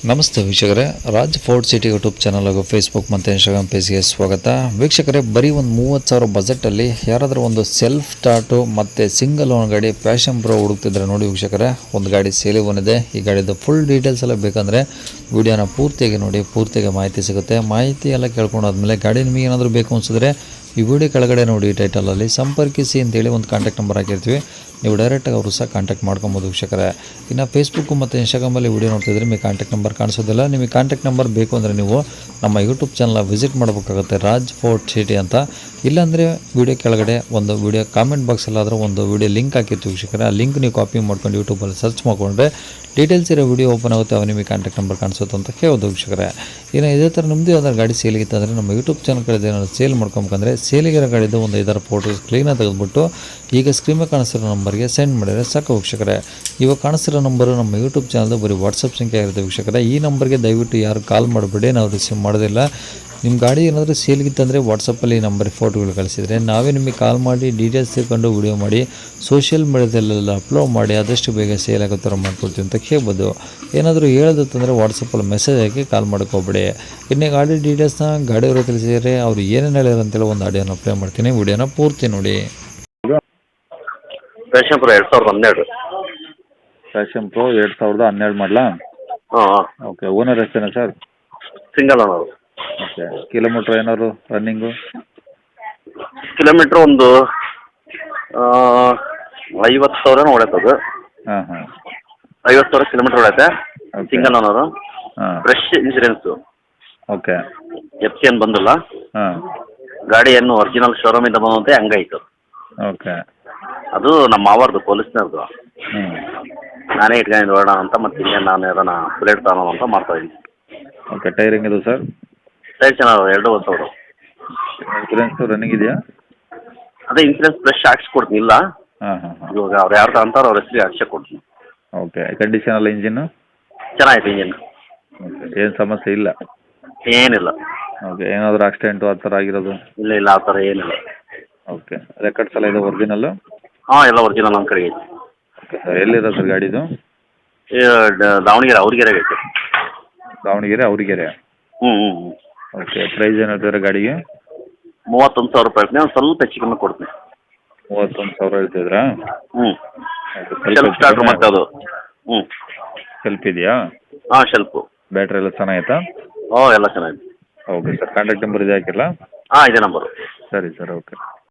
ನಮಸ್ತೆ ವೀಕ್ಷಕರೇ, Raj fort city YouTube channel ಹಾಗೂ ಫೇಸ್ಬುಕ್ ಮತ್ತು ಇನ್ಸ್ಟಾಗ್ರಾಮ್ ಪೇಜ್ಗೆ ಸ್ವಾಗತ. ವೀಕ್ಷಕರೇ, ಬರೀ ಒಂದು 30,000 ಬಜೆಟಲ್ಲಿ ಯಾರಾದರೂ ಒಂದು ಸೆಲ್ಫ್ ಸ್ಟಾರ್ಟು ಮತ್ತು ಸಿಂಗಲ್ ಓನ್ ಗಾಡಿ ಪ್ಯಾಷನ್ ಪ್ರೋ ಹುಡುಕ್ತಿದ್ರೆ ನೋಡಿ ವೀಕ್ಷಕರೇ, ಒಂದು ಗಾಡಿ ಸೇಲಿಗೆ ಬಂದಿದೆ. ಈ ಗಾಡಿದು ಫುಲ್ ಡೀಟೇಲ್ಸ್ ಎಲ್ಲ ಬೇಕಂದರೆ ವಿಡಿಯೋನ ಪೂರ್ತಿಯಾಗಿ ನೋಡಿ, ಪೂರ್ತಿಯಾಗಿ ಮಾಹಿತಿ ಸಿಗುತ್ತೆ. ಮಾಹಿತಿ ಎಲ್ಲ ಕೇಳ್ಕೊಂಡಾದ್ಮೇಲೆ ಗಾಡಿ ನಿಮಗೆ ಏನಾದರೂ ಬೇಕು ಅನಿಸಿದ್ರೆ ಈ ವಿಡಿಯೋ ಕೆಳಗಡೆ ನೋಡಿ ಟೈಟಲಲ್ಲಿ ಸಂಪರ್ಕಿಸಿ ಅಂತೇಳಿ ಒಂದು ಕಾಂಟ್ಯಾಕ್ಟ್ ನಂಬರ್ ಹಾಕಿರ್ತೀವಿ. ನೀವು ಡೈರೆಕ್ಟಾಗಿ ಅವರು ಸಹ ಕಾಂಟ್ಯಾಕ್ಟ್ ಮಾಡ್ಕೊಬೋದು ವೀಕ್ಷಕರೇ. ಇನ್ನು ಫೇಸ್ಬುಕ್ಕು ಮತ್ತು ಇನ್ಸ್ಟಾಗ್ರಾಮಲ್ಲಿ ವಿಡಿಯೋ ನೋಡ್ತಿದ್ರೆ ನಿಮಗೆ ಕಾಂಟ್ಯಾಕ್ಟ್ ನಂಬರ್ ಕಾಣಿಸೋದಿಲ್ಲ. ನಿಮಗೆ ಕಾಂಟ್ಯಾಕ್ಟ್ ನಂಬರ್ ಬೇಕು ಅಂದರೆ ನೀವು ನಮ್ಮ ಯೂಟ್ಯೂಬ್ ಚಾನಲ್ ವಿಸಿಟ್ ಮಾಡಬೇಕಾಗುತ್ತೆ, ರಾಜ್ ಫೋರ್ಟ್ ಸಿಟಿ ಅಂತ. ಇಲ್ಲಾಂದರೆ ವಿಡಿಯೋ ಕೆಳಗಡೆ ಒಂದು ವಿಡಿಯೋ ಕಾಮೆಂಟ್ ಬಾಕ್ಸಲ್ಲಾದರೂ ಒಂದು ವಿಡಿಯೋ ಲಿಂಕ್ ಹಾಕಿರ್ತೀವಿ ವೀಕ್ಷಕರೇ. ಆ ಲಿಂಕ್ ನೀವು ಕಾಪಿ ಮಾಡ್ಕೊಂಡು ಯೂಟ್ಯೂಬಲ್ಲಿ ಸರ್ಚ್ ಮಾಡಿಕೊಂಡ್ರೆ ಡೀಟೇಲ್ಸ್ ಇರೋ ವಿಡಿಯೋ ಓಪನ್ ಆಗುತ್ತೆ, ಅವು ನಿಮಗೆ ಕಾಂಟ್ಯಾಕ್ಟ್ ನಂಬರ್ ಕಾಣಿಸುತ್ತೆ ಅಂತ ಹೇಳ್ಬೋದು ವೀಕ್ಷಕರೇ. ಇನ್ನು ಇದೇ ಥರ ನಿಮ್ಮದು ಯಾವ್ದಾದ್ರು ಗಾಡಿ ಸೇಲಿಗಿತ್ತು ಅಂದರೆ ನಮ್ಮ ಯೂಟ್ಯೂಬ್ ಚಾನಲ್ ಕಡೆ ಏನಾದ್ರು ಸೇಲ್ ಮಾಡ್ಕೊಬೇಕಂದ್ರೆ ಸೇಲಿಗಿರೋ ಗಾಡಿದು ಒಂದು 5 ಫೋಟೋಸ್ ಕ್ಲೀನಾಗಿ ತೆಗೆದುಬಿಟ್ಟು ಈಗ ಸ್ಕ್ರೀನ್ ಮೇಲೆ ಕಾಣಿಸ್ತಿರೋ ನಂಬರ್ಗೆ ಸೆಂಡ್ ಮಾಡಿದರೆ ಸಾಕು ವೀಕ್ಷಕರೇ. ಇವಾಗ ಕಾಣಿಸ್ತಿರೋ ನಂಬರು ನಮ್ಮ ಯೂಟ್ಯೂಬ್ ಚಾನಲ್ದು ಬರೀ ವಾಟ್ಸಪ್ ಸಂಖ್ಯೆ ಆಗಿರುತ್ತೆ ವೀಕ್ಷಕರೇ. ಈ ನಂಬರ್ಗೆ ದಯವಿಟ್ಟು ಯಾರು ಕಾಲ್ ಮಾಡಬೇಡಿ, ನಾವು ರಿಸೀವ್ ಮಾಡೋದಿಲ್ಲ. ನಿಮ್ಮ ಗಾಡಿ ಏನಾದರೂ ಸೇಲ್ಗಿತ್ತಂದರೆ ವಾಟ್ಸಪ್ಪಲ್ಲಿ ಈ ನಂಬರಿಗೆ ಫೋಟೋಗಳು ಕಳಿಸಿದರೆ ನಾವೇ ನಿಮಗೆ ಕಾಲ್ ಮಾಡಿ ಡೀಟೇಲ್ಸ್ ತಿಳ್ಕೊಂಡು ವಿಡಿಯೋ ಮಾಡಿ ಸೋಷಿಯಲ್ ಮೀಡಿಯಾದಲ್ಲೆಲ್ಲ ಅಪ್ಲೋಡ್ ಮಾಡಿ ಆದಷ್ಟು ಬೇಗ ಸೇಲ್ ಆಗೋ ಥರ ಮಾಡ್ಕೊಡ್ತೀವಿ ಅಂತ ಹೇಳ್ಬೋದು. ಏನಾದರೂ ಹೇಳೋದಂತಂದರೆ ವಾಟ್ಸಪ್ಪಲ್ಲಿ ಮೆಸೇಜ್ ಹಾಕಿ ಕಾಲ್ ಮಾಡ್ಕೋಬೇಡಿ. ಇನ್ನು ಗಾಡಿ ಡೀಟೇಲ್ಸ್ನ ಗಾಡಿಯವರು ತಿಳಿಸಿದರೆ ಅವರು ಏನೇನು ಹೇಳ್ಯಾರ ಅಂತೇಳಿ ಒಂದು ಆಡಿಯೋನ ಪ್ಲೇ ಮಾಡ್ತೀನಿ, ವಿಡಿಯೋನ ಪೂರ್ತಿ ನೋಡಿ. Passion pro 2012. ಪ್ಯಾಷನ್ ಪ್ರೋ 2012 ಮಾಡಲಾ? ಹಾಂ. ಓಕೆ. ಓನರ್ ಎಷ್ಟೇನಾ sir? Single owner. Okay. Kilometre ಏನಾದ್ರು ರನ್ನಿಂಗು? ಕಿಲೋಮೀಟ್ರ್ ಒಂದು 50,000 ಹೊಡೆತದು. ಹಾಂ ಹಾಂ. 50,000 ಕಿಲೋಮೀಟ್ರ್ ಹೊಡೆತೆ. ಓಕೆ. Single owner. ಹಾಂ. Fresh insurance. ಓಕೆ. FC ಏನು ಬಂದಿಲ್ಲ. ಹಾಂ. ಗಾಡಿ ಏನು ಒರಿಜಿನಲ್ ಶೋರೂಮಿಂದ ಬಂದಂತೆ ಹಂಗಾಯ್ತು. ಓಕೆ. ಅದು ನಮ್ಮ ಮಾವಾರ್ದು ಪೊಲೀಸ್ನವ್ರದ್ದು. ಹ್ಞೂ. ನಾನೇ ಇಟ್ಕೊಂಡು ಹೊರಡೋಣ ಅಂತ, ಮತ್ತೆ ಇನ್ನೇನು ನಾನು ಅದನ್ನು ಬುಲೆಟ್ ತಗೊಳ್ಳೋಣ ಅಂತ ಮಾಡ್ತಾಯಿದ್ದೀನಿ. ಓಕೆ. ಟೈರಿಂಗ್ ಇದು ಸರ್? ಟೈರ್ ಚೆನ್ನಾಗಿ 2 ವರ್ಷದವರು. ಇನ್ಸೂರೆನ್ಸು ರನ್ನಿಂಗ್ ಇದೆಯಾ? ಅದೇ ಇನ್ಸೂರೆನ್ಸ್ ಫ್ರೆಶ್ ಹಾಕ್ಸ್ಕೊಡ್ತೀನಿ. ಇಲ್ಲ ಹಾಂ ಹಾಂ ಹಾಂ. ಇವಾಗ ಅವ್ರು ಯಾರು ತಗೊಂತಾರೋ ಅವ್ರ ಹೆಸರಿಗೆ ಹಾಕ್ಸೇ ಕೊಡ್ತೀನಿ. ಓಕೆ. ಕಂಡೀಷನ್ ಎಲ್ಲ ಇಂಜಿನ್ನು? ಚೆನ್ನಾಗಿದೆ ಇಂಜಿನ್. ಓಕೆ. ಏನು ಸಮಸ್ಯೆ ಇಲ್ಲ? ಏನಿಲ್ಲ. ಓಕೆ. ಏನಾದರೂ ಆಕ್ಸಿಡೆಂಟು ಆ ಥರ ಆಗಿರೋದು? ಇಲ್ಲ ಇಲ್ಲ, ಆ ಥರ ಏನಿಲ್ಲ. ಓಕೆ. ರೆಕಾರ್ಡ್ಸ್ ಎಲ್ಲ ಇದೆ ಒರಿಜಿನಲ್ಲು? ಹಾಂ, ಎಲ್ಲ ಒರಿಜಿನಲ್ ನಮ್ಮ ಕಡೆಗೆ ಐತೆ. Okay sir. ಎಲ್ಲಿರೋದು ಸರ್ ಗಾಡಿದು? ದಾವಣಗೆರೆ ಅವ್ರಿಗೆರೆ ಐತೆ. ದಾವಣಗೆರೆ ಅವ್ರಿಗೆರೆ? ಹ್ಞೂ ಹ್ಞೂ ಹ್ಞೂ. ಓಕೆ. ಪ್ರೈಸ್ ಏನು ಹೇಳ್ತಿದ್ದಾರೆ ಗಾಡಿಗೆ? 31,000 ರೂಪಾಯಿ ಹೇಳ್ತೀನಿ, ಒಂದು ಸ್ವಲ್ಪ ಹೆಚ್ಚು ಕಮ್ಮಿ ಕೊಡ್ತೀನಿ. 31,000 ಹೇಳ್ತಿದ್ರಾ? ಹ್ಞೂ. ಓಕೆ. ಶೆಲ್ಫ್ ಸ್ಟಾರ್ಟ್ರ್ ಮತ್ತೆ ಅದು. ಹ್ಞೂ. ಸೆಲ್ಫ್ ಇದೆಯಾ? ಹಾಂ, ಶೆಲ್ಫು. ಬ್ಯಾಟ್ರಿ ಎಲ್ಲ ಚೆನ್ನಾಗೈತಾ? ಓ, ಎಲ್ಲ ಚೆನ್ನಾಗಿದೆ. Okay sir. ಕಾಂಟ್ಯಾಕ್ಟ್ ನಂಬರ್ ಇದೆ ಹಾಕಿರಲಾ? ಹಾಂ, ಇದೇ ನಂಬರು. ಸರಿ ಸರ್. ಓಕೆ.